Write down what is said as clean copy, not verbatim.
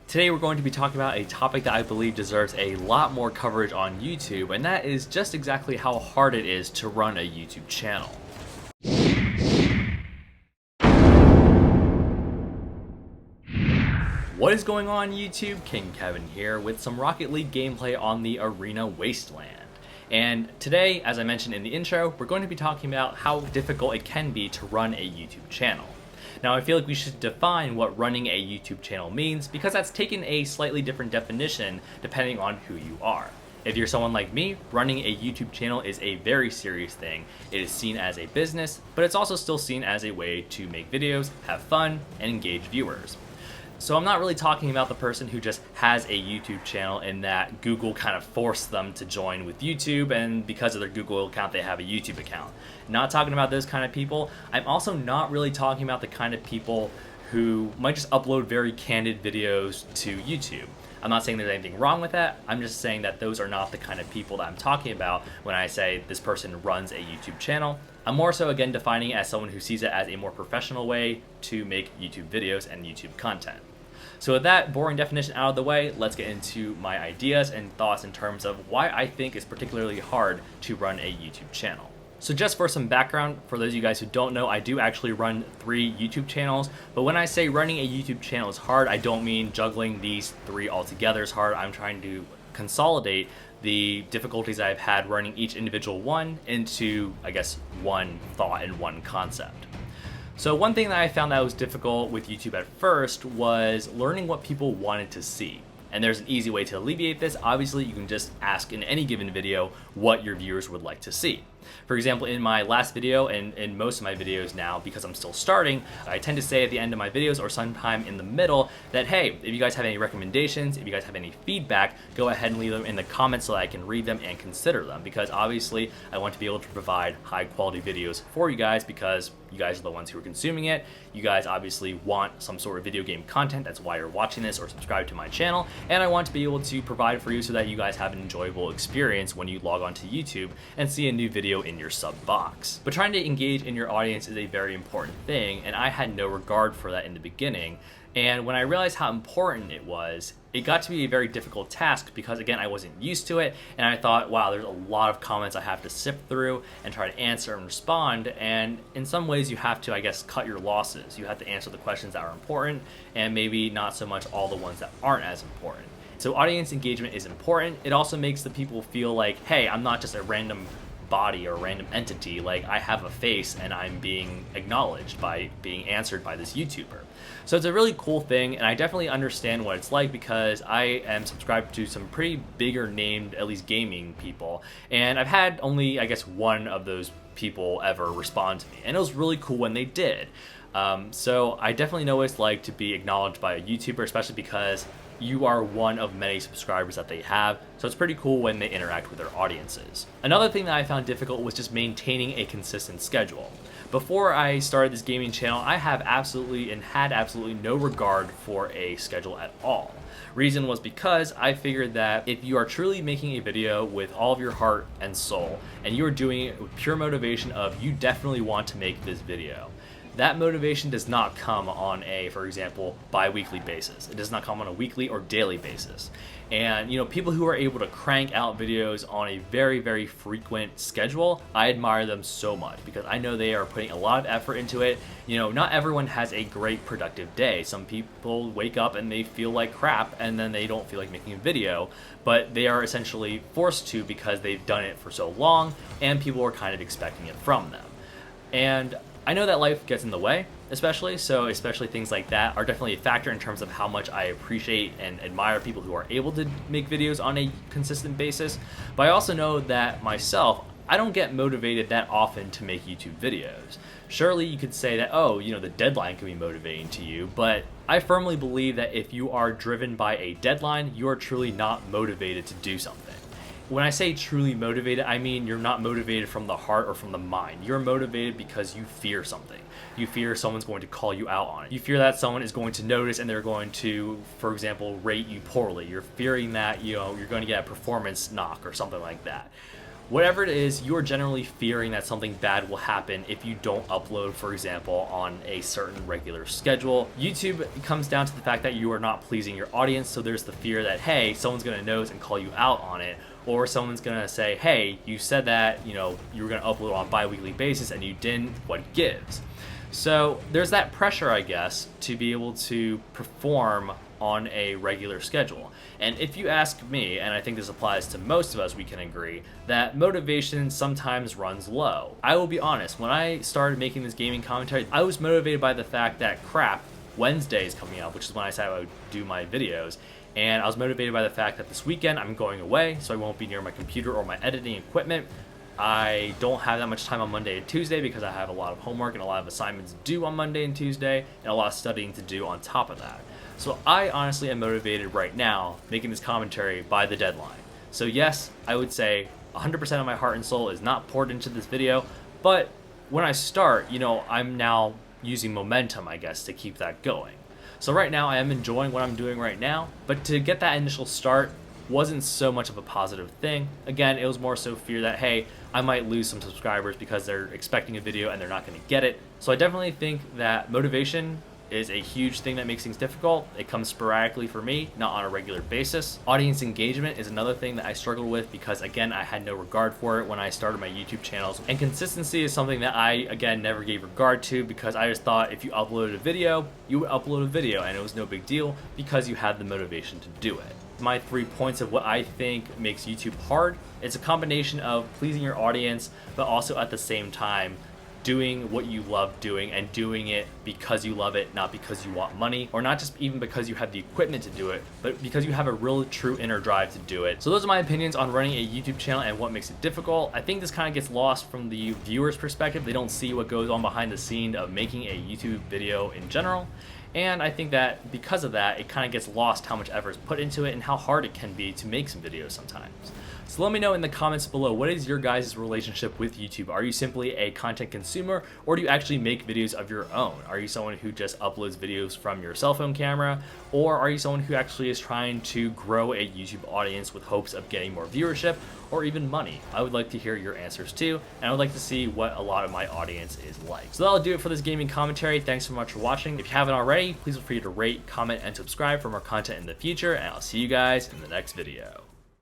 Today we're going to be talking about a topic that I believe deserves a lot more coverage on YouTube, and that is just exactly how hard it is to run a YouTube channel. What is going on YouTube? King Kevin here with some Rocket League gameplay on the Arena Wasteland. And today, as I mentioned in the intro, we're going to be talking about how difficult it can be to run a YouTube channel. Now, I feel like we should define what running a YouTube channel means because that's taken a slightly different definition depending on who you are. If you're someone like me, running a YouTube channel is a very serious thing. It is seen as a business, but it's also still seen as a way to make videos, have fun, and engage viewers. So I'm not really talking about the person who just has a YouTube channel in that Google kind of forced them to join with YouTube, and because of their Google account they have a YouTube account. Not talking about those kind of people. I'm also not really talking about the kind of people who might just upload very candid videos to YouTube. I'm not saying there's anything wrong with that. I'm just saying that those are not the kind of people that I'm talking about when I say this person runs a YouTube channel. I'm more so again defining it as someone who sees it as a more professional way to make YouTube videos and YouTube content. So with that boring definition out of the way, let's get into my ideas and thoughts in terms of why I think it's particularly hard to run a YouTube channel. So just for some background, for those of you guys who don't know, I do actually run 3 YouTube channels, but when I say running a YouTube channel is hard, I don't mean juggling these 3 altogether is hard. I'm trying to consolidate the difficulties I've had running each individual one into, I guess, one thought and one concept. So one thing that I found that was difficult with YouTube at first was learning what people wanted to see. And there's an easy way to alleviate this. Obviously, you can just ask in any given video what your viewers would like to see. For example, in my last video and in most of my videos now, because I'm still starting, I tend to say at the end of my videos or sometime in the middle that, hey, if you guys have any recommendations, if you guys have any feedback, go ahead and leave them in the comments so that I can read them and consider them. Because obviously, I want to be able to provide high quality videos for you guys because you guys are the ones who are consuming it. You guys obviously want some sort of video game content. That's why you're watching this or subscribe to my channel. And I want to be able to provide for you so that you guys have an enjoyable experience when you log onto YouTube and see a new video in your sub box. But trying to engage in your audience is a very important thing, and I had no regard for that in the beginning. And when I realized how important it was, it got to be a very difficult task because, again, I wasn't used to it, and I thought, wow, there's a lot of comments I have to sift through and try to answer and respond, and in some ways you have to, I guess, cut your losses. You have to answer the questions that are important and maybe not so much all the ones that aren't as important. So audience engagement is important. It also makes the people feel like, hey, I'm not just a random body or a random entity, like I have a face and I'm being acknowledged by being answered by this YouTuber. So it's a really cool thing, and I definitely understand what it's like because I am subscribed to some pretty bigger named, at least gaming people, and I've had only, I guess, one of those people ever respond to me, and it was really cool when they did. So I definitely know what it's like to be acknowledged by a YouTuber, especially because you are one of many subscribers that they have, so it's pretty cool when they interact with their audiences. Another thing that I found difficult was just maintaining a consistent schedule. Before I started this gaming channel, I have absolutely and had absolutely no regard for a schedule at all. Reason was because I figured that if you are truly making a video with all of your heart and soul, and you are doing it with pure motivation of you definitely want to make this video, that motivation does not come on a, for example, bi-weekly basis. It does not come on a weekly or daily basis. And, you know, people who are able to crank out videos on a very, very frequent schedule, I admire them so much because I know they are putting a lot of effort into it. You know, not everyone has a great productive day. Some people wake up and they feel like crap and then they don't feel like making a video, but they are essentially forced to because they've done it for so long and people are kind of expecting it from them. And I know that life gets in the way, especially things like that are definitely a factor in terms of how much I appreciate and admire people who are able to make videos on a consistent basis. But I also know that myself, I don't get motivated that often to make YouTube videos. Surely you could say that, oh, you know, the deadline can be motivating to you, but I firmly believe that if you are driven by a deadline, you are truly not motivated to do something. When I say truly motivated, I mean you're not motivated from the heart or from the mind. You're motivated because you fear something. You fear someone's going to call you out on it. You fear that someone is going to notice and they're going to, for example, rate you poorly. You're fearing that, you know, you're going to get a performance knock or something like that. whatever it is, you're generally fearing that something bad will happen if you don't upload, for example, on a certain regular schedule. YouTube comes down to the fact that you are not pleasing your audience, so there's the fear that, hey, someone's gonna notice and call you out on it, or someone's gonna say, hey, you said that, you were gonna upload on a bi-weekly basis and you didn't, what gives? So there's that pressure, I guess, to be able to perform on a regular schedule. And if you ask me, and I think this applies to most of us, we can agree that motivation sometimes runs low. I will be honest, when I started making this gaming commentary, I was motivated by the fact that Wednesday is coming up, which is when I said I would do my videos. And I was motivated by the fact that this weekend I'm going away, so I won't be near my computer or my editing equipment. I don't have that much time on Monday and Tuesday because I have a lot of homework and a lot of assignments due on Monday and Tuesday, and a lot of studying to do on top of that. So I honestly am motivated right now making this commentary by the deadline. So yes, I would say 100% of my heart and soul is not poured into this video, but when I start, I'm now using momentum, I guess, to keep that going. So right now I am enjoying what I'm doing right now, but to get that initial start wasn't so much of a positive thing. Again, it was more so fear that, hey, I might lose some subscribers because they're expecting a video and they're not going to get it. So I definitely think that motivation is a huge thing that makes things difficult. It comes sporadically for me, not on a regular basis. Audience engagement is another thing that I struggled with because, again, I had no regard for it when I started my YouTube channels. And consistency is something that I, again, never gave regard to because I just thought if you uploaded a video, you would upload a video and it was no big deal because you had the motivation to do it. My 3 points of what I think makes YouTube hard. It's a combination of pleasing your audience, but also at the same time doing what you love doing and doing it because you love it, not because you want money, or not just even because you have the equipment to do it, but because you have a real true inner drive to do it. So those are my opinions on running a YouTube channel and what makes it difficult. I think this kind of gets lost from the viewer's perspective. They don't see what goes on behind the scene of making a YouTube video in general. And I think that because of that, it kind of gets lost how much effort is put into it and how hard it can be to make some videos sometimes. So let me know in the comments below, what is your guys' relationship with YouTube? Are you simply a content consumer, or do you actually make videos of your own? Are you someone who just uploads videos from your cell phone camera, or are you someone who actually is trying to grow a YouTube audience with hopes of getting more viewership or even money? I would like to hear your answers too, and I would like to see what a lot of my audience is like. So that'll do it for this gaming commentary. Thanks so much for watching. If you haven't already, please feel free to rate, comment, and subscribe for more content in the future, and I'll see you guys in the next video.